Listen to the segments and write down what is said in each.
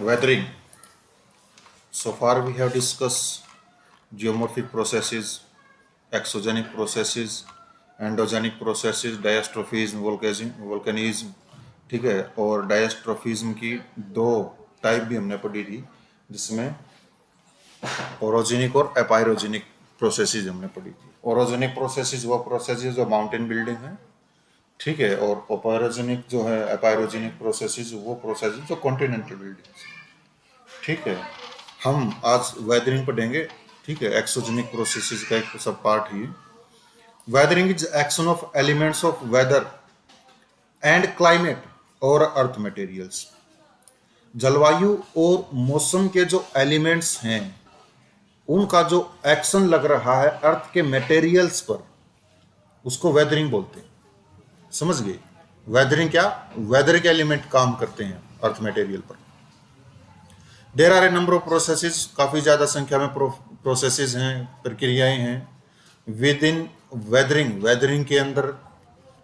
Weathering. So far we have discussed geomorphic processes, exogenic processes, endogenic processes, diastrophism, volcanism, ठीक है। और diastrophism की दो टाइप भी हमने पढ़ी थी, जिसमें ओरोजेनिक और एपायरोजेनिक प्रोसेसेस हमने पढ़ी थी। ओरोजेनिक प्रोसेसेस वो प्रोसेसेस जो माउंटेन बिल्डिंग है, ठीक है। और एपायरोजेनिक जो है, एपायरोजेनिक प्रोसेसेस वो प्रोसेसेस जो कॉन्टिनेंटल बिल्डिंग्स, ठीक है। हम आज वेदरिंग पढ़ेंगे, ठीक है। एक्सोजेनिक प्रोसेसेस का एक सब पार्ट ही। Weathering is action of elements of weather and climate और अर्थ मटेरियल्स। जलवायु और मौसम के जो एलिमेंट्स हैं, उनका जो एक्शन लग रहा है अर्थ के मटेरियल्स पर, उसको वेदरिंग बोलते हैं। समझ गए? वेदरिंग क्या? वेदर के एलिमेंट काम करते हैं अर्थ मटेरियल पर। There are a number of processes, काफी ज्यादा संख्या में प्रोसेसेस हैं, प्रक्रियाएं हैं विद इन वेदरिंग, वेदरिंग के अंदर,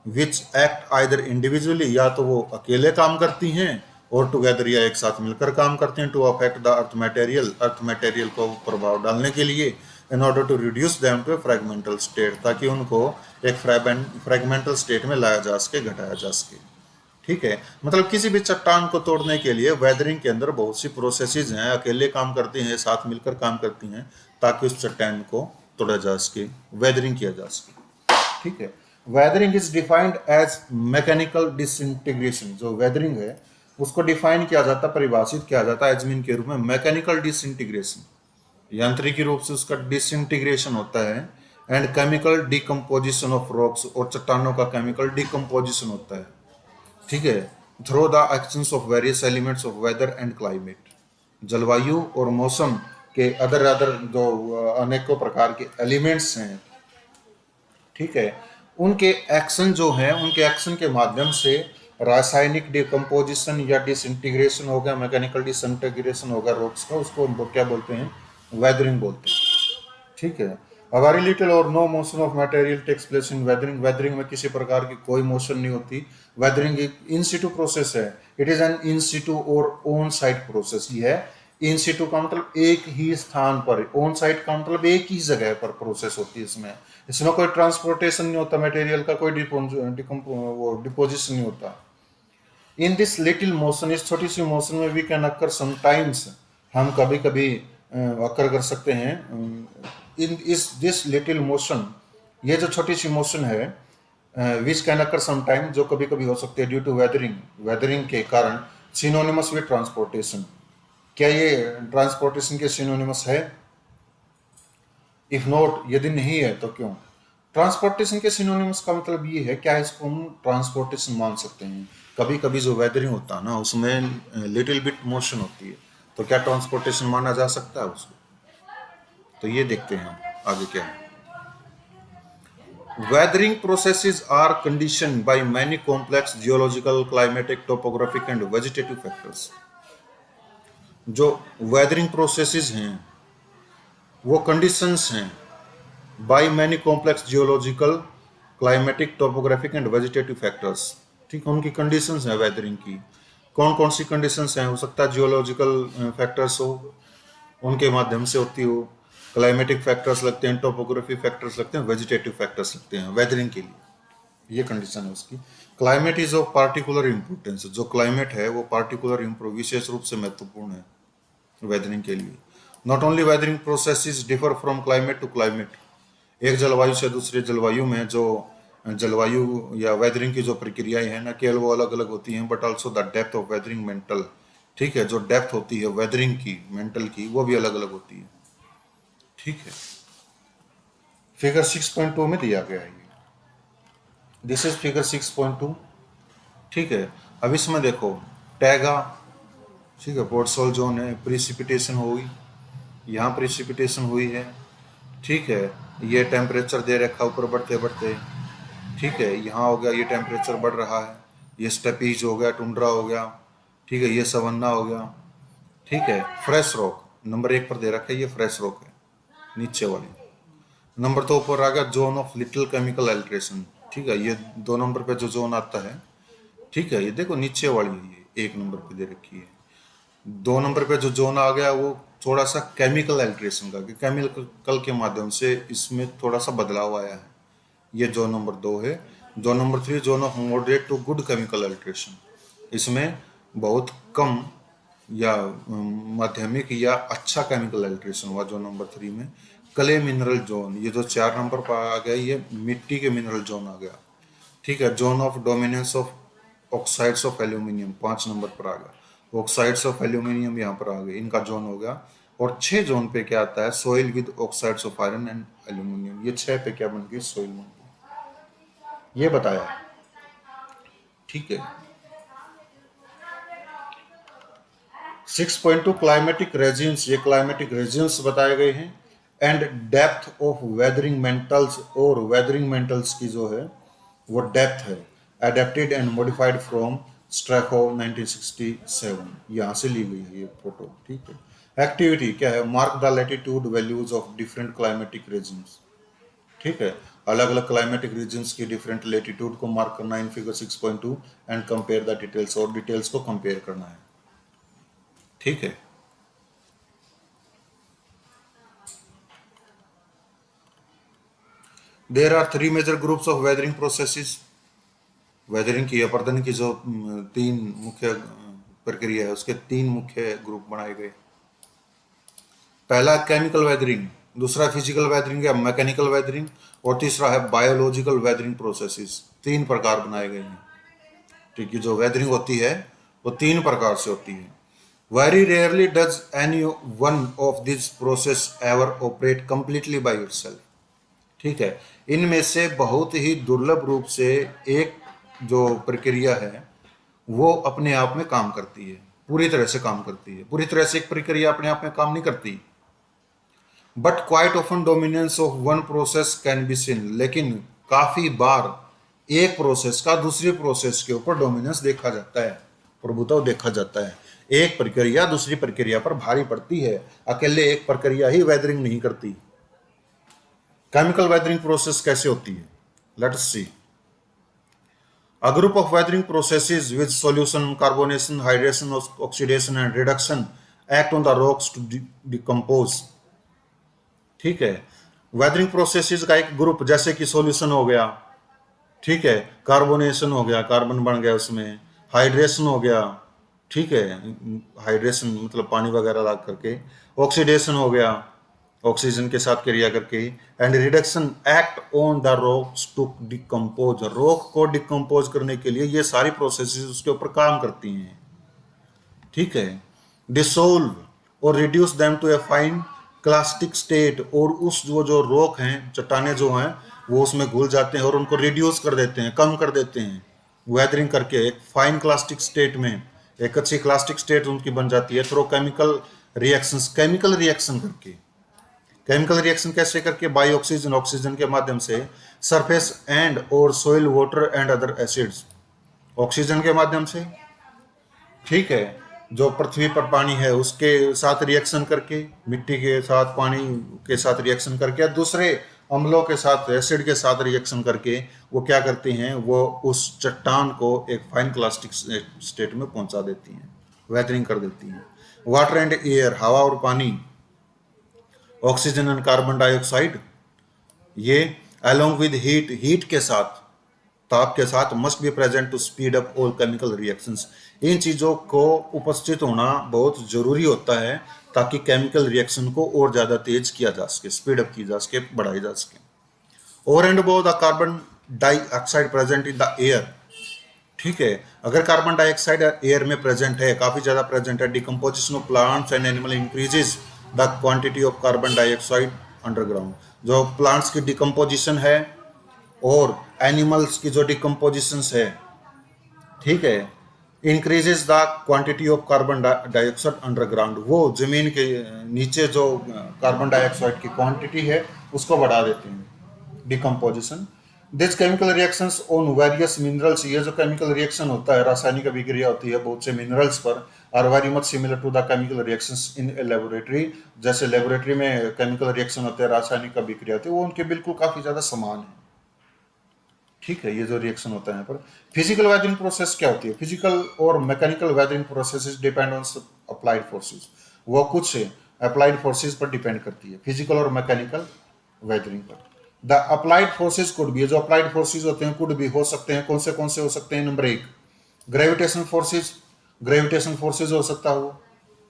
विच एक्ट आइदर इंडिविजुअली, या तो वो अकेले काम करती हैं, और टुगेदर या एक साथ मिलकर काम करते हैं, to affect the earth material, earth material को प्रभाव डालने के लिए, in order to reduce them to a fragmental state, ताकि उनको एक फ्रेगमेंटल स्टेट में लाया जा सके, घटाया जा सके, ठीक है। मतलब किसी भी चट्टान को तोड़ने के लिए वेदरिंग के अंदर बहुत सी प्रोसेसेस हैं, अकेले काम करती हैं, साथ मिलकर काम करती हैं, ताकि उस चट्टान को तोड़ा जा सके, वेदरिंग किया जा सके, ठीक है। Weathering is defined as mechanical disintegration. जो वेदरिंग है उसको डिफाइन किया जाता, परिभाषित किया जाता है एजमिन के रूप में, मैकेनिकल डिसइंटीग्रेशन, यांत्रिकी रूप से उसका डिसइंटीग्रेशन होता है, and chemical decomposition of rocks, और चट्टानों का केमिकल डिकम्पोजिशन होता है, ठीक है, through the actions of various elements of weather and climate. जलवायु और मौसम के अदर अदर जो अनेकों प्रकार के एलिमेंट्स हैं, ठीक है, उनके एक्शन जो हैं, उनके एक्शन के माध्यम से रासायनिक डिकम्पोजिशन या डिसइंटीग्रेशन हो गया, मैकेनिकल डिसइंटीग्रेशन हो गया रॉक्स का, उसको हम क्या बोलते हैं? वेदरिंग बोलते हैं, ठीक है। A very little or no motion of material takes place in weathering. Weathering में किसी प्रकार की कोई मोशन नहीं होती। वेदरिंग एक इन सिटू प्रोसेस है। इट इज एन इन सिटू और ऑन साइट प्रोसेस। ये है इन सिटू का मतलब एक ही स्थान पर, ऑन साइट का मतलब एक ही जगह पर प्रोसेस होती है। इसमें कोई ट्रांसपोर्टेशन नहीं होता मटेरियल का, कोई डिपोजिशन नहीं होता। इन दिस लिटिल मोशन, इस छोटी सी मोशन में वी कैन अक्कर समटाइम्स, हम कभी कभी अक्कर कर सकते हैं। इन इस दिस लिटिल मोशन, ये जो छोटी सी मोशन है, विच कैन अक्कर समटाइम, जो कभी कभी हो सकती है ड्यू टू वेदरिंग, वेदरिंग के कारण, सिनोनिमस विद ट्रांसपोर्टेशन। क्या ये ट्रांसपोर्टेशन के सिनोनिमस है? इफ नॉट, यदि नहीं है तो क्यों? ट्रांसपोर्टेशन के सिनोनिमस का मतलब ये है, क्या इसको हम ट्रांसपोर्टेशन मान सकते हैं? कभी कभी जो वेदरिंग होता है ना, उसमें लिटिल बिट मोशन होती है, तो क्या ट्रांसपोर्टेशन माना जा सकता है उसको? तो ये देखते हैं हम आगे क्या है। Weathering processes are condition by many complex geological, climatic, topographic and vegetative factors. जो वेदरिंग प्रोसेसेस हैं वो कंडीशंस हैं by many complex geological, climatic, topographic and vegetative factors, ठीक है। उनकी कंडीशंस हैं वेदरिंग की। कौन कौन सी कंडीशंस हैं? हो सकता है जियोलॉजिकल फैक्टर्स हो, उनके माध्यम से होती हो, क्लाइमेटिक फैक्टर्स लगते हैं, टोपोग्राफी फैक्टर्स लगते हैं, वेजिटेटिव फैक्टर्स लगते हैं वेदरिंग के लिए। ये कंडीशन है उसकी। Climate is of particular importance. जो क्लाइमेट है वो पार्टिकुलर विशेष रूप से महत्वपूर्ण है वेदरिंग के लिए। Not only weathering processes differ from climate to climate. एक जलवायु से दूसरे जलवायु में जो जलवायु या वेदरिंग की जो प्रक्रियाएं हैं, न केवल वो अलग अलग होती हैं, but also the depth of weathering mental, ठीक है। जो डेप्थ होती है वेदरिंग की, मेंटल की, वो भी अलग अलग होती है, ठीक है। फिगर 6.2 में दिया गया है ये। दिस इज फिगर 6.2, ठीक है। अब इसमें देखो टैगा, ठीक है, पोर्टसोल जोन है, प्रिसिपिटेशन हुई, यहाँ प्रिसिपिटेशन हुई है, ठीक है। ये टेम्परेचर दे रखा ऊपर बढ़ते बढ़ते, ठीक है। यहाँ हो गया, ये टेम्परेचर बढ़ रहा है, ये स्टेपीज हो गया, टुंड्रा हो गया, ठीक है, ये सवन्ना हो गया, ठीक है। फ्रेश रॉक नंबर 1 पर दे रखा है, ये फ्रेश रॉक है नीचे वाली। नंबर 2 पर आ गया zone of little chemical alteration, ठीक है। ये 2 नंबर पे जो जोन आता है, ठीक है, ये देखो नीचे वाली है, ये 1 नंबर पे दे रखी है। 2 नंबर पे जो जोन आ गया वो थोड़ा सा केमिकल अल्ट्रेशन का, कि केमिकल के माध्यम से इसमें थोड़ा सा बदलाव आया है। ये जोन नंबर 2 है। Zone number 3 zone of moderate to good chemical alteration. इसमें बहुत कम या माध्यमिक या अच्छा केमिकल अल्ट्रेशन हुआ जोन नंबर 3 में। क्ले मिनरल जोन, ये जो 4 नंबर पर आ गया, ये मिट्टी के मिनरल जोन आ गया। ठीक है। Zone of dominance of oxides of aluminium 5 number पर आ गया। ऑक्साइड्स ऑफ एल्यूमिनियम यहाँ पर आ गए, इनका जोन हो गया। और 6 जोन पे क्या आता है, soil with oxides of iron and aluminium. ये 6 पे क्या बन गई, सोइल बन गई, ये बताया। ठीक है। 6.2 क्लाइमेटिक रेजिम्स, ये क्लाइमेटिक रेजिम्स बताए गए हैं। एंड डेप्थ ऑफ वेदरिंग मेंटल्स, और वेदरिंग मेंटल्स की जो है वो डेप्थ है, अडेप्टेड एंड मॉडिफाइड फ्रॉम स्ट्रैको 1967, यहाँ से ली गई है ये फोटो। ठीक है। एक्टिविटी क्या है, mark the latitude values of different climatic regimes. ठीक है। अलग अलग क्लाइमेटिक रीजन्स की डिफरेंट लेटीट्यूड को मार्क करना in figure 6.2 and compare the details, और डिटेल्स को कंपेयर करना है। ठीक है। There are 3 major groups of weathering processes. वेदरिंग की अपर्दन की जो 3 मुख्य प्रक्रिया है, उसके 3 मुख्य ग्रुप बनाए गए। पहला केमिकल वेदरिंग, दूसरा फिजिकल वेदरिंग या मैकेनिकल वेदरिंग, और तीसरा है बायोलॉजिकल वेदरिंग प्रोसेसेस। 3 प्रकार बनाए गए हैं। ठीक है। जो वेदरिंग होती है वो 3 प्रकार से होती है। Very rarely does any one of this process ever operate completely by itself. ठीक है। इनमें से बहुत ही दुर्लभ रूप से एक जो प्रक्रिया है वो अपने आप में काम करती है, पूरी तरह से काम करती है। पूरी तरह से एक प्रक्रिया अपने आप में काम नहीं करती। But quite often dominance of one process can be seen, लेकिन काफी बार एक प्रोसेस का दूसरी प्रोसेस के ऊपर डोमिनेंस देखा जाता है, प्रभुत्व देखा जाता है। एक प्रक्रिया दूसरी प्रक्रिया पर भारी पड़ती है, अकेले एक प्रक्रिया ही वेदरिंग नहीं करती। केमिकल वेदरिंग प्रोसेस कैसे होती है, let's see. A group of weathering processes with solution, carbonation, hydration, oxidation and reduction act on the rocks to decompose। ठीक है। वेदरिंग प्रोसेसेस का एक ग्रुप, जैसे कि सॉल्यूशन हो गया, ठीक है, कार्बोनेशन हो गया, कार्बन बन गया उसमें, हाइड्रेशन हो गया, ठीक है, हाइड्रेशन मतलब पानी वगैरह ला करके, ऑक्सीडेशन हो गया, ऑक्सीजन के साथ क्रिया करके, and reduction act on the rocks to decompose. रॉक को डिकम्पोज करने के लिए ये सारी प्रोसेसेस उसके ऊपर काम करती हैं। ठीक है। डिसोल्व और reduce them to a fine clastic state, और उस जो रॉक हैं, चट्टाने जो हैं, वो उसमें घुल जाते हैं और उनको रिड्यूस कर देते हैं, कम कर देते हैं वेदरिंग करके, एक फाइन क्लास्टिक स्टेट में एक अच्छी क्लास्टिक स्टेट उनकी बन जाती है through chemical reactions, chemical reaction करके। केमिकल रिएक्शन कैसे करके, बाई ऑक्सीजन, ऑक्सीजन के माध्यम से, सरफेस एंड और soil water and other acids, oxygen के माध्यम से, ठीक है, जो पृथ्वी पर पानी है उसके साथ रिएक्शन करके, मिट्टी के साथ, पानी के साथ रिएक्शन करके, दूसरे अम्लों के साथ, एसिड के साथ रिएक्शन करके वो क्या करती हैं, वो उस चट्टान को एक फाइन क्लास्टिक स्टेट में पहुंचा देती हैं, वेदरिंग कर देती हैं। वाटर एंड एयर, हवा और पानी, ऑक्सीजन एंड कार्बन डाइऑक्साइड, ये अलोंग विद हीट, हीट के साथ, ताप के साथ, must be present to speed up all chemical reactions. इन चीजों को उपस्थित होना बहुत जरूरी होता है ताकि केमिकल रिएक्शन को और ज्यादा तेज किया जा सके, स्पीड अप की जा सके, बढ़ाई जा सके। Over and above the carbon dioxide present in the air. ठीक है। अगर कार्बन डाइऑक्साइड एयर में प्रेजेंट है, काफी ज्यादा प्रेजेंट है, decomposition of plants and animal increases the quantity of carbon dioxide underground. जो प्लांट्स की डिकम्पोजिशन है और एनिमल्स की जो डिकम्पोजिशन है, ठीक है, increases the quantity of carbon dioxide underground, वो जमीन के नीचे जो कार्बन डाइऑक्साइड की क्वांटिटी है उसको बढ़ा देते हैं, decomposition. This chemical reactions on various minerals, ये जो केमिकल रिएक्शन होता है, रासायनिक अभिक्रिया होती है बहुत से मिनरल्स पर, are very much similar to the chemical reactions in a laboratory. जैसे लेबोरेटरी में केमिकल रिएक्शन होते हैं, रासायनिक अभिक्रिया होती है, वो उनके बिल्कुल काफी ज्यादा समान है। ठीक है, ये जो रिएक्शन होता है यहाँ पर। फिजिकल वेदरिंग प्रोसेस क्या होती है? फिजिकल और mechanical weathering processes depend on applied forces. वो कुछ अप्लाइड फोर्सेस पर डिपेंड करती है, फिजिकल और मैकेनिकल वेदरिंग पर। द अप्लाइड फोर्सेस कुड भी, जो अप्लाइड फोर्सेस होते हैं कुड भी हो सकते हैं, कौन से हो सकते हैं? नंबर एक, ग्रेविटेशन फोर्सेस, ग्रेविटेशन फोर्सेस हो सकता हो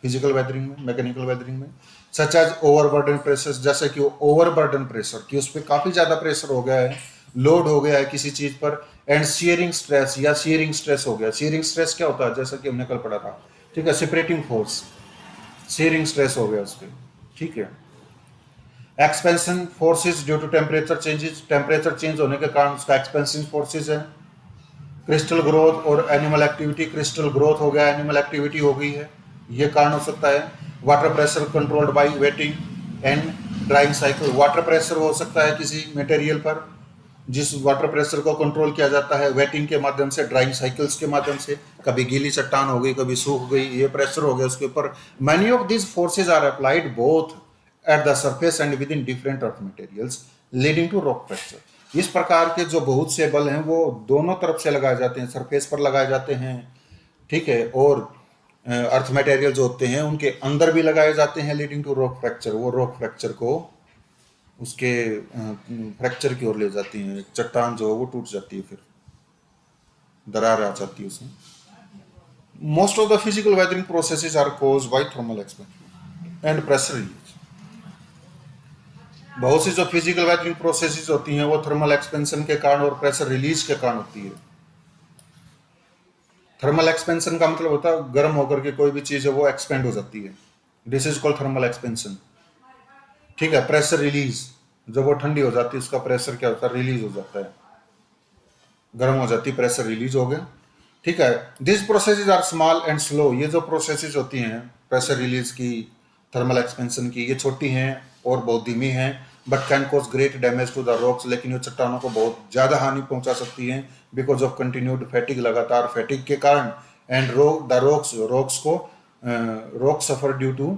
फिजिकल वेदरिंग में, मैकेनिकल वेदरिंग में। सच एज ओवरबर्डन प्रेशर, जैसे कि ओवरबर्डन प्रेशर, कि उस पर काफी ज्यादा प्रेशर हो गया है, लोड हो गया है किसी चीज पर। एंड शियरिंग स्ट्रेस, या शियरिंग स्ट्रेस हो गया। शियरिंग स्ट्रेस क्या होता है? जैसा कि हमने कल पढ़ा था, ठीक है, सेपरेटिंग फोर्स, शियरिंग स्ट्रेस हो गया उस पर, ठीक है। Expansion forces due to temperature changes, temperature change होने के कारण उसका एक्सपेंशन फोर्सेस है। क्रिस्टल ग्रोथ और एनिमल एक्टिविटी, क्रिस्टल ग्रोथ हो गया, एनिमल एक्टिविटी हो गई है, ये कारण हो सकता है। Water pressure controlled by waiting and drawing cycle, water pressure हो सकता है किसी मटेरियल पर, जिस वाटर प्रेशर को कंट्रोल किया जाता है वेटिंग के माध्यम से, ड्राइंग साइकिल्स के माध्यम से। कभी गीली चट्टान हो गई, कभी सूख गई, ये प्रेशर हो गया उसके ऊपर। Many of these forces are applied both at the surface and within different earth materials leading to rock fracture. इस प्रकार के जो बहुत से बल हैं वो दोनों तरफ से लगाए जाते हैं, सरफेस पर लगाए जाते हैं, ठीक है, और अर्थ मटेरियल जो होते हैं उनके अंदर भी लगाए जाते हैं, लीडिंग टू रॉक फ्रैक्चर। वो रॉक फ्रैक्चर को उसके फ्रैक्चर की ओर ले जाती हैं, चट्टान जो है वो टूट जाती है, फिर दरार आ जाती है उसमें। Most of the physical weathering processes are caused by thermal expansion and pressure release. बहुत सी जो फिजिकल वेदरिंग प्रोसेसेस होती हैं वो थर्मल एक्सपेंशन के कारण और प्रेशर रिलीज के कारण होती है। थर्मल एक्सपेंशन का मतलब होता है गर्म होकर के कोई भी चीज है वो एक्सपेंड हो जाती है, this is called thermal expansion, ठीक है। प्रेशर रिलीज, जब वो ठंडी हो जाती है उसका प्रेशर क्या होता है? रिलीज हो जाता है, गर्म हो जाती है, प्रेशर रिलीज हो गया, ठीक है। This processes are small and slow, ये जो प्रोसेसेस होती हैं प्रेशर रिलीज की, थर्मल एक्सपेंशन की, ये छोटी हैं और बहुत धीमी हैं, but can cause great damage to the rocks, लेकिन ये चट्टानों को बहुत ज़्यादा हानि पहुंचा सकती हैं बिकॉज ऑफ कंटिन्यूड फैटिक, लगातार फैटिक के कारण। एंड रॉक्स को rock suffer due to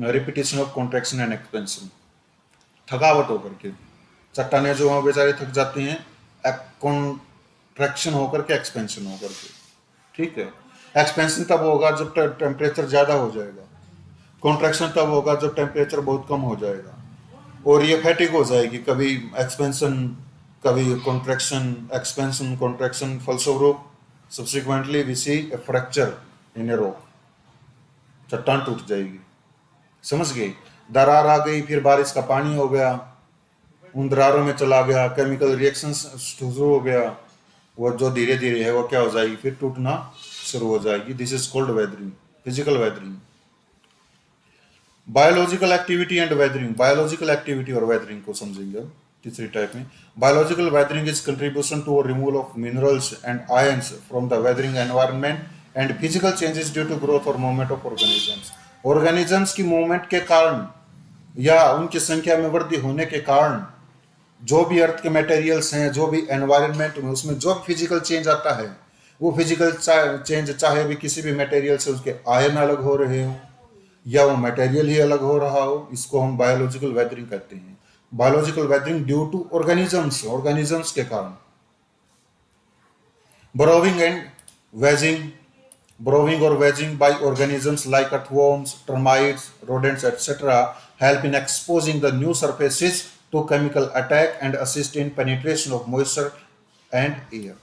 repetition of contraction and expansion, थकावट होकर के चट्टाने जो हैं बेचारे थक जाती हैं, कॉन्ट्रैक्शन होकर के, एक्सपेंशन होकर के, ठीक है। एक्सपेंशन तब होगा जब टेम्परेचर ज़्यादा हो जाएगा, कॉन्ट्रैक्शन तब होगा जब टेम्परेचर बहुत कम हो जाएगा, और ये फैटिक हो जाएगी, कभी एक्सपेंशन कभी कॉन्ट्रैक्शन, एक्सपेंशन कॉन्ट्रैक्शन, फलस्वरूप subsequently we see a fracture in a rock, चट्टान टूट जाएगी, समझ गए। दरार आ गई, फिर बारिश का पानी हो गया, उन दरारों में चला गया, केमिकल रिएक्शन शुरू हो गया, वो जो धीरे धीरे है वो क्या हो जाएगी? फिर टूटना शुरू हो जाएगी। This is called weathering, physical weathering. Biological activity and weathering, biological activity और वेदरिंग को समझेंगे अब तीसरी टाइप में। Biological weathering is contribution to removal of minerals and ions from the weathering environment and physical changes due to growth और movement of organisms. Organisms की movement के कारण या उनकी संख्या में वृद्धि होने के कारण जो भी अर्थ के मटेरियल्स हैं, जो भी एनवायरनमेंट में उसमें जो फिजिकल चेंज आता है, वो फिजिकल चेंज चाहे भी किसी भी मटेरियल से उसके आयन अलग हो रहे हो या वो मटेरियल ही अलग हो रहा हो, इसको हम बायोलॉजिकल वेदरिंग कहते हैं। Biological weathering due to organisms, organisms के कारण। बोरोविंग एंड वेजिंग, बोरोविंग और wedging by organisms like earthworms, termites, rodents etc. help in exposing the new surfaces to chemical attack and assist in penetration of moisture and air.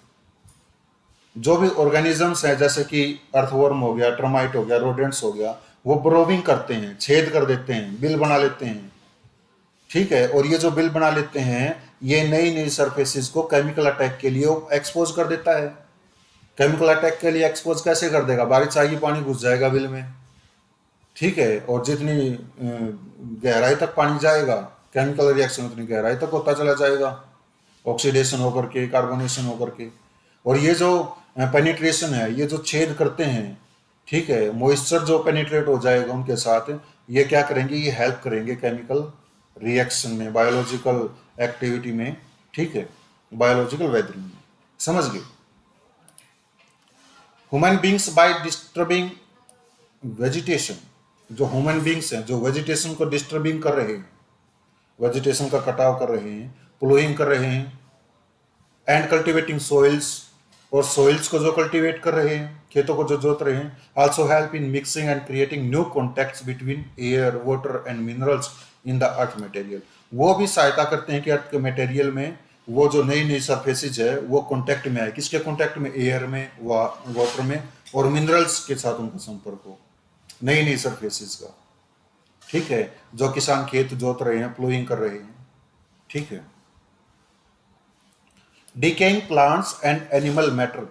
जो भी organisms हैं जैसे कि earthworm हो गया, termite हो गया, रोडेंट्स हो गया, वो ब्रोविंग करते हैं, छेद कर देते हैं, बिल बना लेते हैं, ठीक है। और ये जो बिल बना लेते हैं ये नई नई सरफेसेस को केमिकल अटैक के लिए एक्सपोज कर देता है। केमिकल अटैक के लिए एक्सपोज कैसे कर देगा? बारिश आएगी, पानी घुस जाएगा बिल में, ठीक है, और जितनी गहराई तक पानी जाएगा केमिकल रिएक्शन उतनी गहराई तक होता चला जाएगा, ऑक्सीडेशन होकर के, कार्बोनेशन होकर के। और ये जो पेनिट्रेशन है, ये जो छेद करते हैं, ठीक है, मॉइस्चर जो पेनिट्रेट हो जाएगा उनके साथ, ये क्या करेंगे? ये हेल्प करेंगे केमिकल रिएक्शन में, बायोलॉजिकल एक्टिविटी में, ठीक है, बायोलॉजिकल वेदरिंग में, समझ गए। Human beings by disturbing vegetation, जो ह्यूमन बींग्स हैं जो वेजिटेशन को डिस्टर्बिंग कर रहे हैं, वेजिटेशन का कटाव कर रहे हैं, प्लोइंग कर रहे हैं, एंड कल्टिवेटिंग सॉइल्स, और सॉइल्स को जो कल्टीवेट कर रहे हैं, खेतों को जो जोत रहे हैं, also help in mixing and creating new contacts between air, water and minerals in the earth material. वो भी सहायता करते हैं कि अर्थ के मटेरियल में वो जो नई नई सरफेसेज है वो कॉन्टेक्ट में आए, किसके कॉन्टेक्ट में, एयर में, वाटर में और मिनरल्स के साथ उनका संपर्क हो, नई नई सरफेसेज का। ठीक है, जो किसान खेत जोत रहे हैं, प्लोइंग कर रहे हैं। ठीक है, decaying plants and animal matter,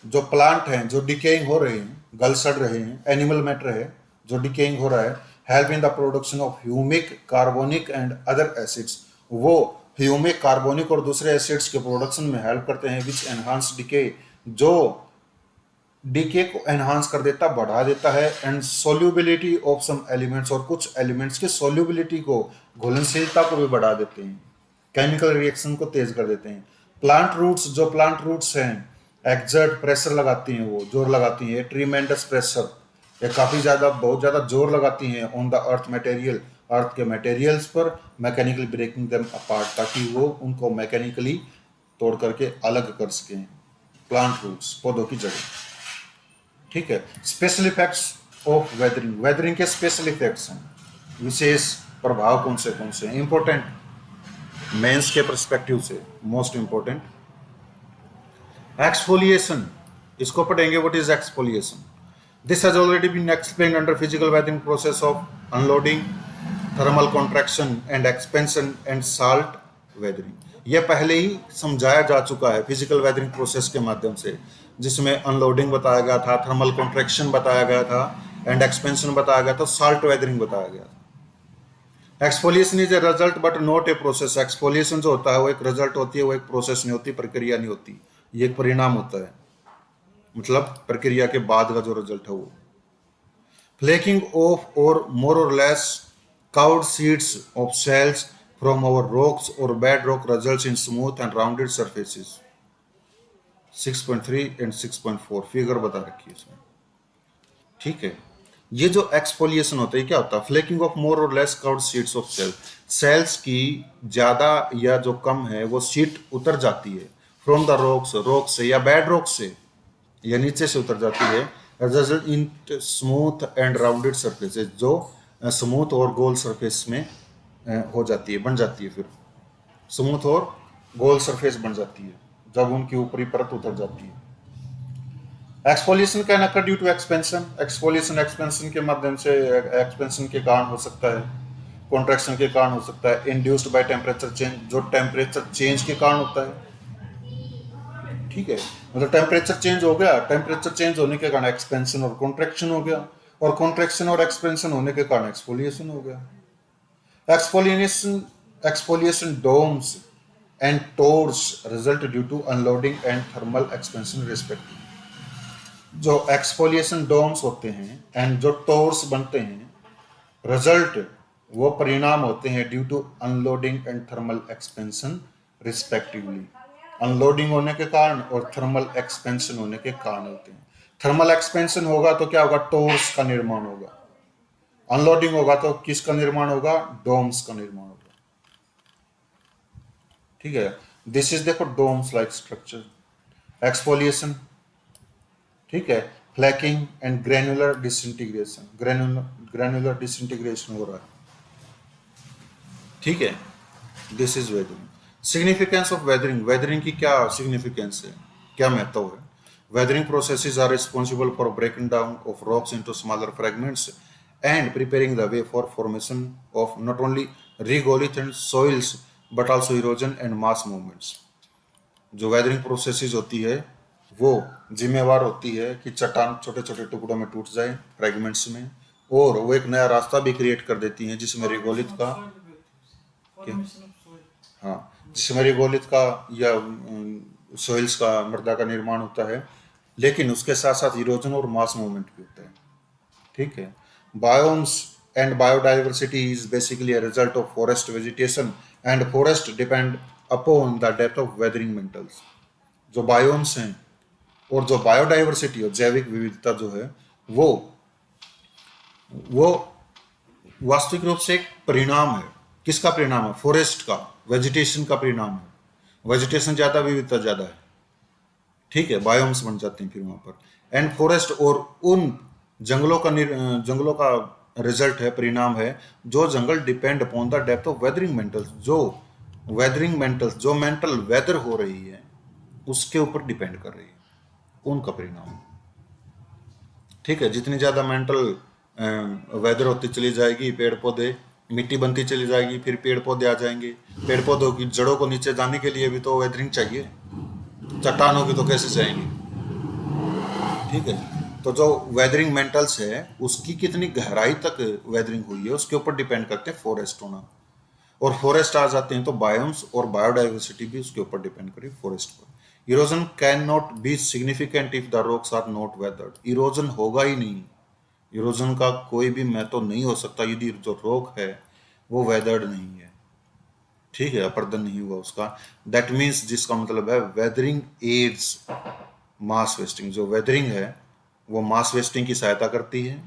जो प्लांट हैं जो डिकेइंग हो रहे हैं, गल सड़ रहे हैं, एनिमल मैटर है जो डिकेइंग हो रहा है, help in the production of humic, carbonic and other acids, वो ह्यूमिक, कार्बोनिक और दूसरे एसिड्स के प्रोडक्शन में हेल्प करते हैं, विच एनहांस डिके, जो डीके को एनहांस कर देता, बढ़ा देता है, and solubility of some elements, और कुछ एलिमेंट्स की सोल्यूबिलिटी को, घुलनशीलता को भी बढ़ा देते हैं, केमिकल रिएक्शन को तेज कर देते हैं। प्लांट रूट्स, जो प्लांट रूट्स हैं, एक्सर्ट प्रेशर लगाती हैं, वो जोर लगाती हैं, ट्रीमेंडस प्रेशर, ये काफ़ी ज़्यादा, बहुत ज़्यादा जोर लगाती हैं ऑन द अर्थ मटेरियल, अर्थ के मटेरियल्स पर, मैकेनिकली ब्रेकिंग देम अपार्ट, ताकि वो उनको मैकेनिकली तोड़ करके अलग कर सकें। प्लांट रूट्स, पौधों की जड़ें। ठीक है, special effects of weathering, weathering के स्पेशल इफेक्ट्स हैं, विशेष प्रभाव कौन से हैं, इंपॉर्टेंट मेंस के परस्पेक्टिव से मोस्ट इंपॉर्टेंट। एक्सफोलिएशन, इसको पढ़ेंगे, what is exfoliation. This has already been explained under physical weathering process of unloading, thermal contraction and expansion and salt weathering. यह पहले ही समझाया जा चुका है फिजिकल वेदरिंग प्रोसेस के माध्यम से, जिसमें अनलोडिंग बताया गया था, थर्मल कॉन्ट्रैक्शन बताया गया था, एंड एक्सपेंशन बताया गया था, साल्ट वेदरिंग बताया गया था। Exfoliation is a result but not a process, exfoliation जो होता है वो एक रिजल्ट होती है, वो एक प्रोसेस नहीं होती, प्रक्रिया नहीं होती, ये एक परिणाम होता है, मतलब प्रक्रिया के बाद का जो रिजल्ट है वो। फ्लेकिंग ऑफ और मोर or less covered sheets of shells from our rocks or bedrock results in smooth and rounded surfaces। 6.3 and 6.4 figure बता रखी है इसमें। ठीक है, ये जो एक्सफोलिएशन होता है क्या होता है, flaking off more or less covered sheets of shell, shells की ज्यादा या जो कम है वो शीट उतर जाती है, फ्रॉम द रॉक्स, रॉक से या बेड रॉक से या नीचे से उतर जाती है, result in smooth and rounded surfaces, जो स्मूथ और गोल सरफेस में हो जाती है, बन जाती है, फिर स्मूथ और गोल सरफेस बन जाती है जब उनकी ऊपरी परत उतर जाती है। Exfoliation can occur due to expansion, exfoliation expansion के माध्यम से, एक्सपेंशन के कारण हो सकता है, कॉन्ट्रैक्शन के कारण हो सकता है, इंड्यूस्ड बाय टेम्परेचर चेंज, जो टेम्परेचर चेंज के कारण होता है। ठीक है, मतलब टेम्परेचर चेंज हो गया, टेम्परेचर चेंज होने के कारण एक्सपेंशन और कॉन्ट्रैक्शन हो गया, और कॉन्ट्रैक्शन और एक्सपेंशन होने के कारण एक्सफोलिएशन हो गया। Exfoliation domes and tors result due to unloading and thermal expansion respectively. जो एक्सफोलिएशन डोम्स होते हैं एंड जो टोर्स बनते हैं, रिजल्ट वो परिणाम होते हैं due to unloading and thermal expansion respectively, unloading होने के कारण और थर्मल एक्सपेंशन होने के कारण होते हैं। थर्मल एक्सपेंशन होगा तो क्या होगा, टोर्स का निर्माण होगा, अनलोडिंग होगा तो किसका निर्माण होगा, डोम्स का निर्माण होगा। ठीक है, दिस इज देखो डोम्स लाइक स्ट्रक्चर। एक्सफोलिएशन, ठीक है, फ्लैकिंग and granular disintegration, granular disintegration हो रहा है। ठीक है, this is weathering. Significance of weathering, weathering की क्या सिग्निफिकेंस है, क्या महत्व है। Weathering processes are responsible for breaking down of rocks into smaller fragments and preparing the way for formation of not only regolith and soils but also erosion and mass movements। जो weathering processes होती है वो जिम्मेवार होती है कि चट्टान छोटे छोटे टुकड़ों में टूट जाए, फ्रेगमेंट्स में, और वो एक नया रास्ता भी क्रिएट कर देती हैं, जिसमें रिगोलिथ का, हाँ, जिसमें रिगोलिथ का या सोइल्स का, मृदा का निर्माण होता है, लेकिन उसके साथ साथ इरोजन और मास मूवमेंट भी होता है। ठीक है, biomes and biodiversity is basically a result of forest vegetation and forest depend upon the depth of weathering mantles. जो बायोम्स हैं और जो बायोडाइवर्सिटी और जैविक विविधता जो है वो वास्तविक रूप से एक परिणाम है, किसका परिणाम है, फॉरेस्ट का, वेजिटेशन का परिणाम है। वेजिटेशन ज्यादा, विविधता ज्यादा है, ठीक है, बायोम्स बन जाते हैं फिर वहां पर। एंड फॉरेस्ट, और उन जंगलों का रिजल्ट है, परिणाम है, जो जंगल depend upon the depth of weathering mantles, जो मेंटल वेदर हो रही है उसके ऊपर डिपेंड कर रही है, उनका परिणाम, ठीक है। जितनी ज्यादा मेंटल वेदर होती चली जाएगी, पेड़ पौधे, मिट्टी बनती चली जाएगी, फिर पेड़ पौधे आ जाएंगे। पेड़ पौधों की जड़ों को नीचे जाने के लिए भी तो वेदरिंग चाहिए, चट्टानों की तो कैसे जाएंगी, ठीक है। तो जो वेदरिंग मेंटल्स है उसकी कितनी गहराई तक वेदरिंग हुई है उसके ऊपर डिपेंड करते हैं फॉरेस्ट होना। और फॉरेस्ट आ जाते हैं तो बायोम्स और बायोडाइवर्सिटी भी उसके ऊपर डिपेंड करी फॉरेस्ट पर। Erosion can not be significant if the rocks are not weathered, erosion होगा ही नहीं, इरोजन का कोई भी महत्व नहीं हो सकता यदि जो रॉक है वो वेदर्ड नहीं है, ठीक है, अपर्दन नहीं हुआ उसका। दैट मीन्स, जिसका मतलब है वेदरिंग एड्स मास वेस्टिंग, जो वेदरिंग है वो मास वेस्टिंग की सहायता करती है,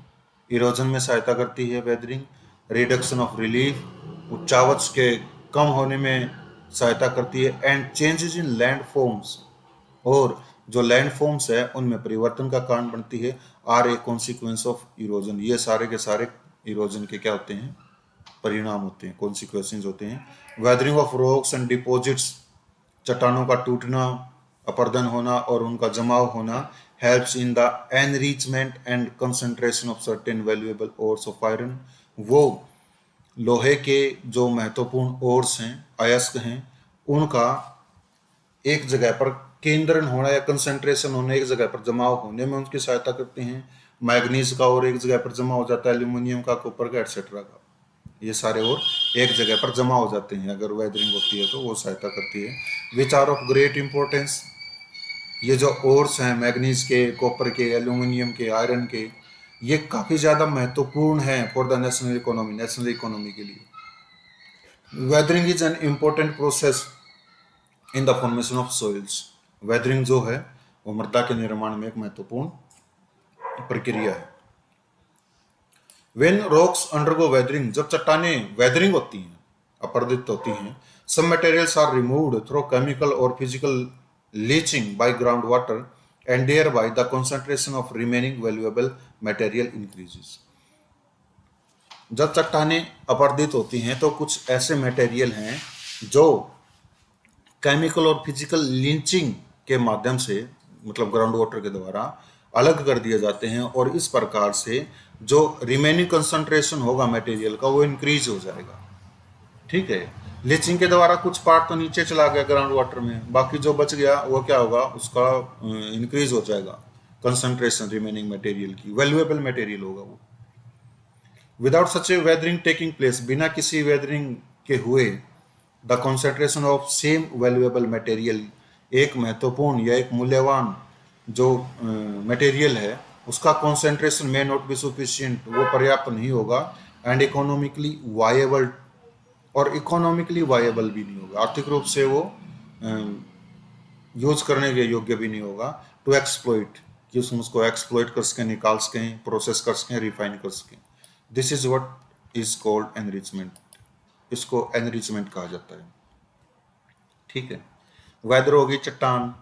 इरोजन में सहायता करती है वेदरिंग, रिडक्शन ऑफ रिलीफ, उच्चावच के कम होने में सहायता करती है, and changes in land forms, और जो लैंड फॉर्म्स है उनमें परिवर्तन का कारण बनती है, are a consequence of erosion, ये सारे के सारे इरोजन के क्या होते हैं, परिणाम होते हैं, कॉन्सिक्वेंसेस होते हैं। Weathering of rocks and deposits, चट्टानों का टूटना, अपर्दन होना और उनका जमाव होना, helps in the enrichment and concentration of certain valuable ores of iron, वो लोहे के जो महत्वपूर्ण ओर्स हैं, अयस्क हैं, उनका एक जगह पर केंद्रण होना या कंसंट्रेशन होने, एक जगह पर जमाव होने में उनकी सहायता करते हैं। मैग्नीज का और एक जगह पर जमा हो जाता है, एल्यूमिनियम का, कॉपर का, एक्सेट्रा का, ये सारे और एक जगह पर जमा हो जाते हैं अगर वेदरिंग होती है तो वो सहायता करती है। Which are of great importance, ये जो ओर्स हैं मैग्नीज के, कॉपर के, एल्यूमिनियम के, आयरन के, ये काफ़ी ज़्यादा महत्वपूर्ण है फॉर द नेशनल इकोनॉमी के लिए। Weathering is an important process in the formation of soils, weathering जो है वो मृदा के निर्माण में एक महत्वपूर्ण प्रक्रिया है। वेन रॉक्स अंडरगो वेदरिंग, जब चट्टानें वेदरिंग होती हैं, अपर्दित होती हैं, some materials are removed through chemical और physical leaching by ground water and thereby the concentration of remaining valuable material increases. जब चट्टानें अपर्दित होती हैं तो कुछ ऐसे मटेरियल हैं जो केमिकल और फिजिकल लिंचिंग के माध्यम से, मतलब ग्राउंड वाटर के द्वारा अलग कर दिए जाते हैं, और इस प्रकार से जो रिमेनिंग कंसंट्रेशन होगा मटेरियल का वो इंक्रीज हो जाएगा, ठीक है। लीचिंग के द्वारा कुछ पार्ट तो नीचे चला गया ग्राउंड वाटर में, बाकी जो बच गया वो क्या होगा, उसका इंक्रीज हो जाएगा कंसंट्रेशन रिमेनिंग मटेरियल की, वैल्यूएबल मटेरियल होगा वो। विदाउट सच ए वेदरिंग टेकिंग प्लेस, बिना किसी वेदरिंग के हुए, the concentration of same valuable material, एक महत्वपूर्ण या एक मूल्यवान जो मटेरियल है उसका concentration may not be sufficient, वो पर्याप्त नहीं होगा, एंड इकोनॉमिकली वायबल, और इकोनॉमिकली वायबल भी नहीं होगा, आर्थिक रूप से वो यूज करने के योग्य भी नहीं होगा, टू एक्सप्लॉइट, कि उसको एक्सप्लॉइट कर सकें, निकाल सकें, प्रोसेस कर सकें, रिफाइन कर सकें। This is what is called enrichment, इसको एनरिचमेंट कहा जाता है, ठीक है। वेदर होगी चट्टान,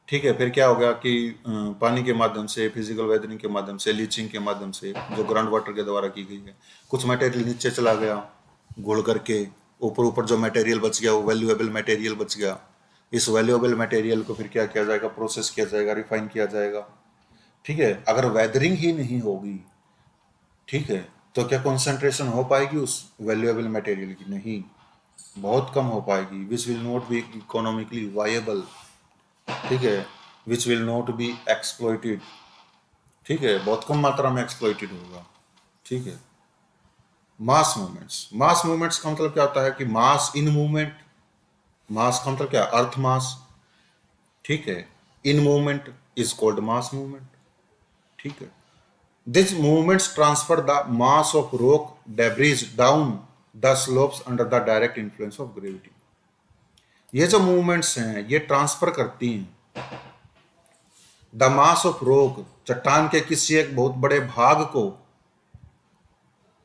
ठीक है, फिर क्या हो गया कि पानी के माध्यम से, फिजिकल वेदरिंग के माध्यम से, लीचिंग के माध्यम से, जो ग्राउंड वाटर के द्वारा की गई है, कुछ मटेरियल नीचे चला गया घुल करके, ऊपर ऊपर जो मटेरियल बच गया वो वैल्यूएबल मटेरियल बच गया। इस वैल्यूएबल मटेरियल को फिर क्या किया जाएगा, प्रोसेस किया जाएगा, रिफाइन किया जाएगा, ठीक है। अगर वेदरिंग ही नहीं होगी, ठीक है, तो क्या कंसंट्रेशन हो पाएगी उस वैल्यूएबल मटेरियल की? नहीं, बहुत कम हो पाएगी, which will not be economically viable, ठीक है, which will not be exploited, ठीक है, बहुत कम मात्रा में एक्सप्लॉइटेड होगा, ठीक है। मास मूवमेंट्स, मास मूवमेंट्स का मतलब क्या होता है कि मास इन मूवमेंट, मास का मतलब क्या, अर्थ मास, ठीक है, in movement is called mass movement, ठीक है। This movements transfer the mass of rock debris down the slopes under the direct influence of gravity, ये जो मूवमेंट्स हैं ये ट्रांसफर करती हैं द मास ऑफ रॉक, चट्टान के किसी एक बहुत बड़े भाग को,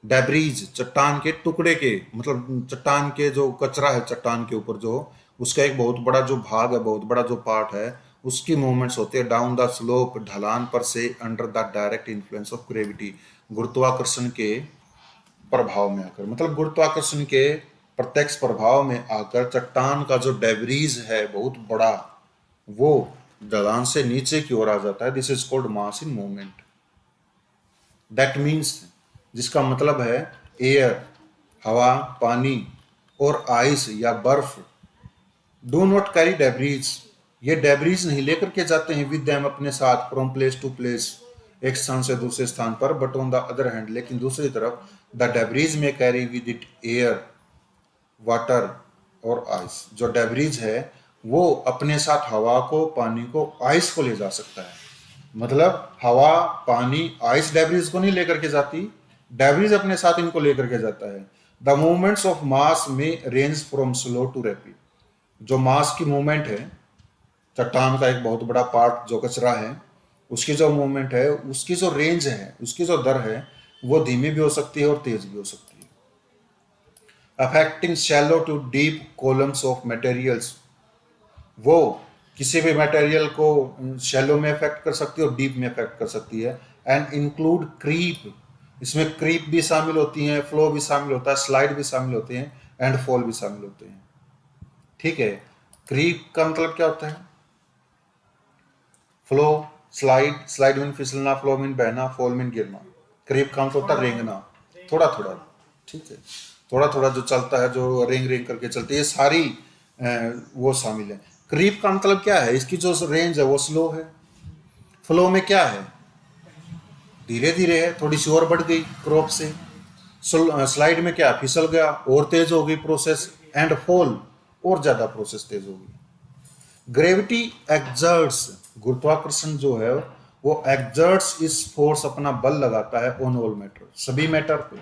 डेब्रीज, चट्टान के टुकड़े के, मतलब चट्टान के जो कचरा है चट्टान के ऊपर जो, उसका एक बहुत बड़ा जो भाग है, बहुत बड़ा जो पार्ट है, उसकी मूवमेंट्स होती है डाउन द स्लोप, ढलान पर से, under the direct influence of gravity, गुरुत्वाकर्षण के प्रभाव में आकर, मतलब गुरुत्वाकर्षण के प्रत्यक्ष प्रभाव में आकर चट्टान का जो डेब्रीज है बहुत बड़ा, वो ढलान से नीचे की ओर आ जाता है। This is called mass in movement. That means, जिसका मतलब है एयर, हवा, पानी और आइस या बर्फ डू नॉट कैरी डेब्रीज, ये डेब्रीज नहीं लेकर के जाते हैं विद देम अपने साथ फ्रॉम प्लेस टू प्लेस, एक स्थान से दूसरे स्थान पर, but on the other hand, लेकिन दूसरी तरफ द डेब्रीज में carry with it air, water और आइस। जो डेब्रीज है वो अपने साथ हवा को, पानी को, आइस को ले जा सकता है। मतलब हवा, पानी, आइस डेब्रीज को नहीं लेकर के जाती, डेब्रीज अपने साथ इनको लेकर के जाता है। The movements of mass may range from slow to rapid, जो मास की मूवमेंट है, चट्टान का एक बहुत बड़ा पार्ट जो कचरा है, उसकी जो मूवमेंट है, उसकी जो रेंज है, उसकी जो दर है, वो धीमी भी हो सकती है और तेज भी हो सकती है। Affecting shallow to deep columns of materials, वो किसी भी मटेरियल को शैलो में अफेक्ट कर सकती है और डीप में अफेक्ट कर सकती है। एंड इंक्लूड क्रीप, इसमें क्रीप भी शामिल होती हैं, फ्लो भी शामिल होता है, स्लाइड भी शामिल होते हैं, एंड फॉल भी शामिल होते हैं। ठीक है, क्रीप का मतलब क्या होता है? फ्लो, स्लाइड, स्लाइड मीन फिसलना, फ्लो मीन बहना, फॉल मीन गिरना। क्रीप का मतलब होता है रेंगना, थोड़ा थोड़ा। ठीक है, थोड़ा थोड़ा जो चलता है, जो रेंग रेंग करके चलती है, ये सारी वो शामिल है। क्रीप का मतलब क्या है? इसकी जो रेंज है वो स्लो है। फ्लो में क्या है? धीरे धीरे है, थोड़ी सी और बढ़ गई क्रॉप से। स्लाइड में क्या? फिसल गया, और तेज हो गई प्रोसेस। एंड फॉल, और ज्यादा प्रोसेस तेज हो गई। ग्रेविटी एक्सर्ट्स, गुरुत्वाकर्षण जो है वो एक्सर्ट्स इस फोर्स, अपना बल लगाता है ऑन ऑल मैटर, सभी मैटर पे,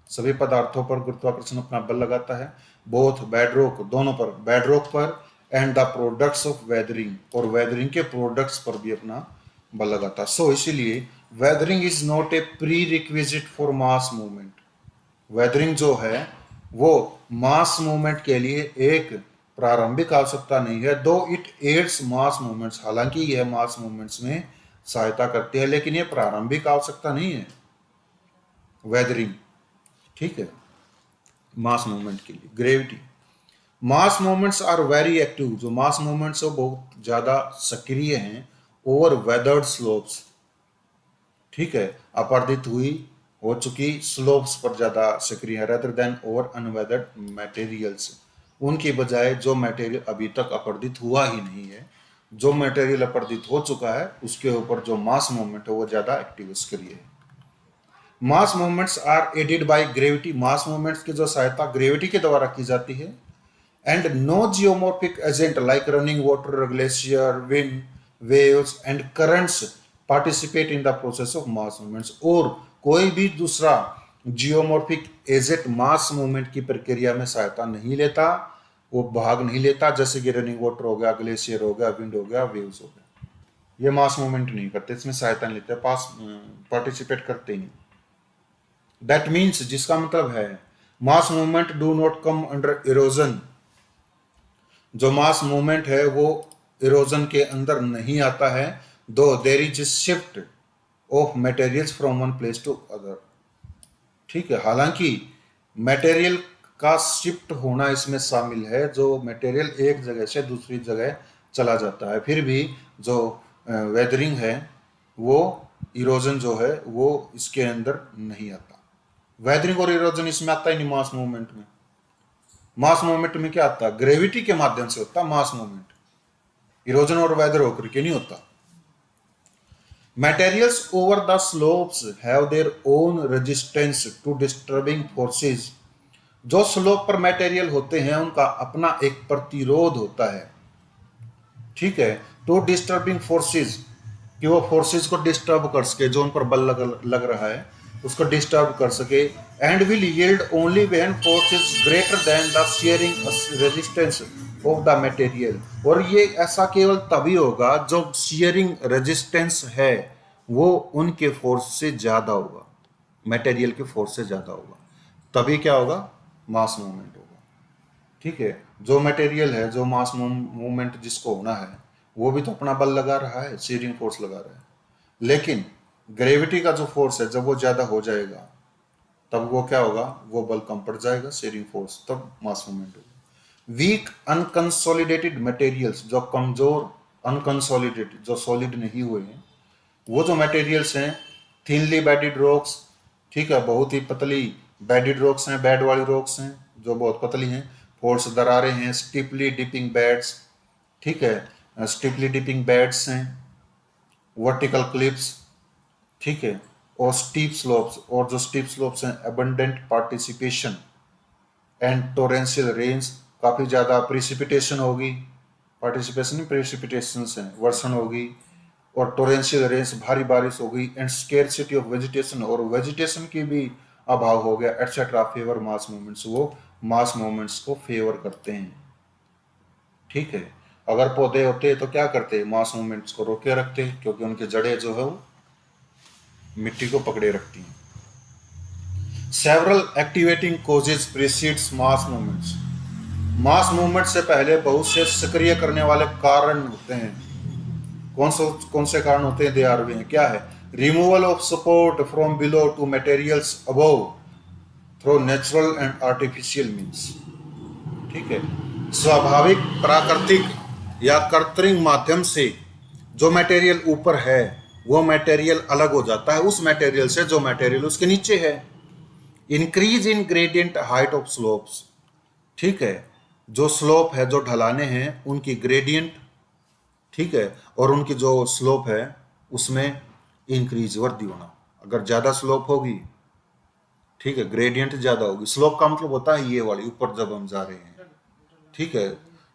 सभी पदार्थों पर गुरुत्वाकर्षण अपना बल लगाता है। बोथ बेडरॉक, दोनों पर, बेडरॉक पर and the products of weathering, और वेदरिंग के प्रोडक्ट्स पर भी अपना बल लगाता है। सो इसीलिए weathering is not a pre requisite for mass movement. Weathering जो है वो मास मूवमेंट के लिए एक प्रारंभिक आवश्यकता नहीं है, दो इट एड्स मास मूवमेंट्स, हालांकि यह मास मूवमेंट्स में सहायता करती है, लेकिन यह प्रारंभिक आवश्यकता नहीं है वेदरिंग। ठीक है, मास मूवमेंट के लिए। Gravity, mass movements are very active, जो मास मूवमेंट्स है बहुत ज्यादा सक्रिय हैं ओवर वेदर्ड स्लोप्स। ठीक है, अपर्दित हुई, हो चुकी स्लोप्स पर ज्यादा सक्रिय है, rather than over unweathered materials, उनकी बजाय जो मटेरियल अभी तक अपर्दित हुआ ही नहीं है। जो मटेरियल अपर्दित हो चुका है उसके ऊपर जो मास मूवमेंट है वो ज्यादा एक्टिव सक्रिय है। Mass movements are aided by gravity, mass movements की जो सहायता ग्रेविटी के द्वारा की जाती है। And no geomorphic agent like running water, glacier, wind, waves and currents participate in the process of mass movements, और कोई भी दूसरा जियोमॉर्फिक एजेंट मास मूवमेंट की प्रक्रिया में सहायता नहीं लेता, वो भाग नहीं लेता, जैसे कि रनिंग वाटर हो गया, ग्लेशियर हो गया, विंड हो गया, वेव्स हो गया। ये मास मूवमेंट नहीं करते, इसमें सहायता नहीं लेते, पास पार्टिसिपेट करते ही नहीं। दैट मीन्स, जिसका मतलब है mass movement do not come under erosion, जो मास मूवमेंट है वो इरोजन के अंदर नहीं आता है, though there is shift of materials from one place to other. ठीक है, हालांकि मटेरियल का शिफ्ट होना इसमें शामिल है, जो मटेरियल एक जगह से दूसरी जगह चला जाता है, फिर भी जो वेदरिंग है वो, इरोजन जो है वो इसके अंदर नहीं आता। वेदरिंग और इरोजन इसमें आता ही नहीं मास मूवमेंट में। मास मूवमेंट में क्या आता है? ग्रेविटी के माध्यम से होता मास मूवमेंट, इरोजन और वेदर होकर के नहीं होता। Materials over the slopes have their own resistance to disturbing forces, जो स्लोप पर मटेरियल होते हैं उनका अपना एक प्रतिरोध होता है। ठीक है, टू डिस्टर्बिंग फोर्सेस, कि वो फोर्सेस को डिस्टर्ब कर सके, जो उन पर बल लग रहा है उसको डिस्टर्ब कर सके। And will yield only when force is greater than the shearing resistance of the material, और ये ऐसा केवल तभी होगा जब शियरिंग रेजिस्टेंस है वो उनके फोर्स से ज्यादा होगा, मटेरियल के फोर्स से ज्यादा होगा, तभी क्या होगा? मास मूवमेंट होगा। ठीक है, जो मटेरियल है, जो मास मूवमेंट जिसको होना है, वो भी तो अपना बल लगा रहा है, शेयरिंग फोर्स लगा रहा है। लेकिन ग्रेविटी का जो फोर्स है, जब वो ज्यादा हो जाएगा तब वो क्या होगा, वो बल कम पड़ जाएगा, शेयरिंग फोर्स, तब मास मूवमेंट होगा। वीक अनकंसोलिडेटेड मटेरियल्स, जो कमजोर, अनकंसोलिडेटेड, जो सॉलिड नहीं हुए हैं, वो जो मटेरियल्स हैं, थिनली बेडेड रॉक्स, ठीक है, बहुत ही पतली बेडेड रॉक्स हैं, बेड वाली रॉक्स हैं जो बहुत पतली हैं, फोर्स दरारें हैं, स्टिपली डिपिंग बेड्स, ठीक है, स्टिपली डिपिंग बेड्स हैं, वर्टिकल क्लिप्स, ठीक है, और स्टीप स्लोप्स, और जो स्टीप स्लोप्स हैं, abundant participation and torrential rains, काफ़ी ज़्यादा प्रिसिपिटेशन होगी, पार्टिसिपेशन नहीं, प्रिसिपिटेशन है, वर्षण होगी, और टोरेंशियल रेन्स, भारी बारिश होगी, एंड स्केर्सिटी ऑफ वेजिटेशन, और वेजिटेशन की भी अभाव हो गया, एटसेट्रा, फेवर मास मूवमेंट्स, वो मास मूवमेंट्स को फेवर करते हैं। ठीक है, अगर पौधे होते तो क्या करते, मास मूवमेंट्स को रोके रखते, क्योंकि उनकी जड़ें जो है वो मिट्टी को पकड़े रखती हैं। सेवरल एक्टिवेटिंग कॉजेज प्रीसीड्स मास मूवमेंट्स, मास मूवमेंट से पहले बहुत से सक्रिय करने वाले कारण होते हैं। कौन से कारण होते हैं, दे आर वे हैं, क्या है, removal of support from below to materials above through natural and artificial means. ठीक है, स्वाभाविक, प्राकृतिक या कृत्रिम माध्यम से जो मटेरियल ऊपर है वो मटेरियल अलग हो जाता है उस मटेरियल से जो मटेरियल उसके नीचे है। Increase in gradient height of slopes, ठीक है, जो स्लोप है, जो ढलाने हैं, उनकी ग्रेडियंट, ठीक है, और उनकी जो स्लोप है उसमें इंक्रीज, वृद्धि होना। अगर ज्यादा स्लोप होगी, ठीक है, ग्रेडियंट ज्यादा होगी, स्लोप का मतलब होता है ये वाली ऊपर जब हम जा रहे हैं, ठीक है,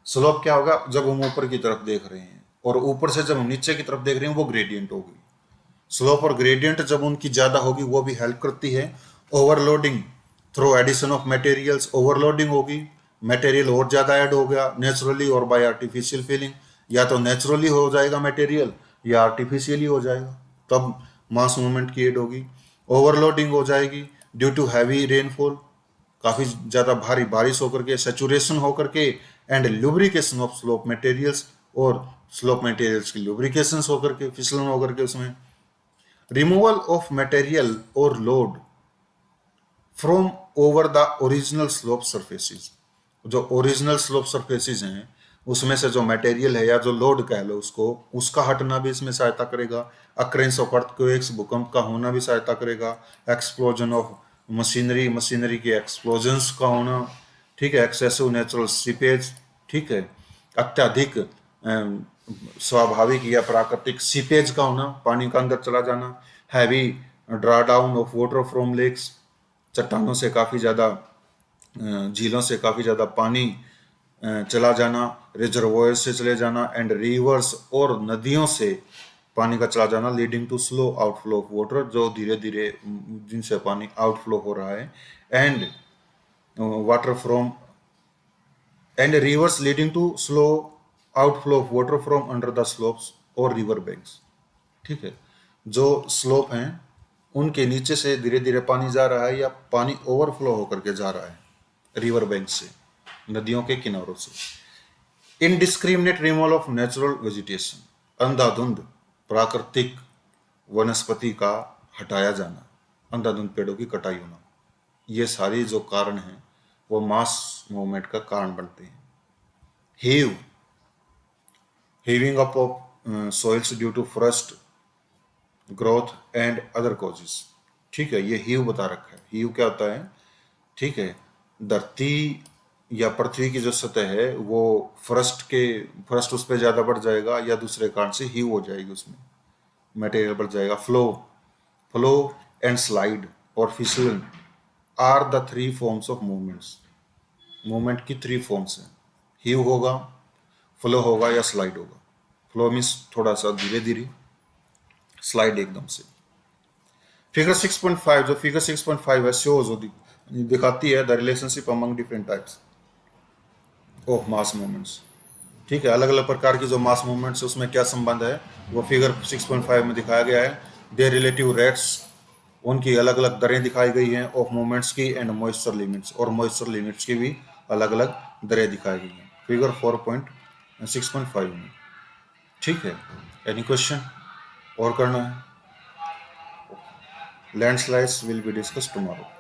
स्लोप क्या होगा, जब हम ऊपर की तरफ देख रहे हैं, और ऊपर से जब हम नीचे की तरफ देख रहे हैं वो ग्रेडियंट होगी। स्लोप और ग्रेडियंट जब उनकी ज्यादा होगी वो भी हेल्प करती है। Overloading through addition of materials, overloading होगी, मटेरियल और ज्यादा ऐड हो गया, नेचुरली और बाय आर्टिफिशियल फीलिंग, या तो नेचुरली हो जाएगा मटेरियल या आर्टिफिशियली हो जाएगा, तब मास मूवमेंट की एड होगी। ओवरलोडिंग हो जाएगी ड्यू टू हैवी रेनफॉल, काफी ज्यादा भारी बारिश होकर के, सेचुरेशन होकर के, and lubrication of slope materials, और स्लोप मटेरियल्स की लुब्रिकेशन होकर के, फिसलन होकर के उसमें। रिमूवल ऑफ मटेरियल और load from over the original slope surfaces, जो ओरिजिनल स्लोप सरफेसेस हैं उसमें से जो मटेरियल है या जो लोड कह लो उसको, उसका हटना भी इसमें सहायता करेगा। अक्रेंस ऑफ अर्थक्वेक्स, भूकंप का होना भी सहायता करेगा। एक्सप्लोजन ऑफ मशीनरी, मशीनरी के एक्सप्लोजन्स का होना, ठीक है, एक्सेसिव नेचुरल सीपेज, ठीक है, अत्यधिक स्वाभाविक या प्राकृतिक सीपेज का होना, पानी का अंदर चला जाना। Heavy draw down of water from lakes, चट्टानों से काफ़ी ज़्यादा, झीलों से काफ़ी ज़्यादा पानी चला जाना, रिजर्वोयर से चले जाना, एंड रिवर्स और नदियों से पानी का चला जाना, leading to slow outflow of water, जो धीरे धीरे जिनसे पानी आउटफ्लो हो रहा है, and water from, and rivers leading to slow outflow of water from under the slopes और रिवर बैंक्स। ठीक है, जो स्लोप हैं उनके नीचे से धीरे धीरे पानी जा रहा है या पानी ओवरफ्लो होकर के जा रहा है रिवर बैंक से, नदियों के किनारों से। Indiscriminate removal of natural vegetation, अंधाधुंध प्राकृतिक वनस्पति का हटाया जाना, अंधाधुंध पेड़ों की कटाई होना, ये सारी जो कारण हैं वो मास मूवमेंट का कारण बनते हैं। Heave, heaving up of soils due to frost growth and other causes, ठीक है, ये हीव बता रखा है। हीव क्या होता है, ठीक है, धरती या पृथ्वी की जो सतह है वो फर्स्ट उस पर ज्यादा बढ़ जाएगा या दूसरे कारण से हीव हो जाएगी, उसमें मटेरियल बढ़ जाएगा। फ्लो एंड स्लाइड और फिसलन are the three forms of movements, movement की थ्री फॉर्म्स हैं, हीव होगा, फ्लो होगा या स्लाइड होगा। फ्लो मीन्स थोड़ा सा धीरे धीरे, स्लाइड एकदम से। फिगर 6.5, जो फिगर 6.5 है, शोज दिखाती है the relationship among different types of mass movements, ठीक है, अलग अलग प्रकार की जो मास मूवमेंट्स है उसमें क्या संबंध है वो फिगर 6.5 में दिखाया गया है। देयर रिलेटिव रेट्स, उनकी अलग अलग दरें दिखाई गई हैं, ऑफ मूवमेंट्स की, एंड मॉइस्चर लिमिट्स, और मॉइस्चर लिमिट्स की भी अलग अलग दरें दिखाई गई हैं फिगर 4.6.5 में। ठीक है, एनी क्वेश्चन और करना है? Landslides will be discuss tomorrow.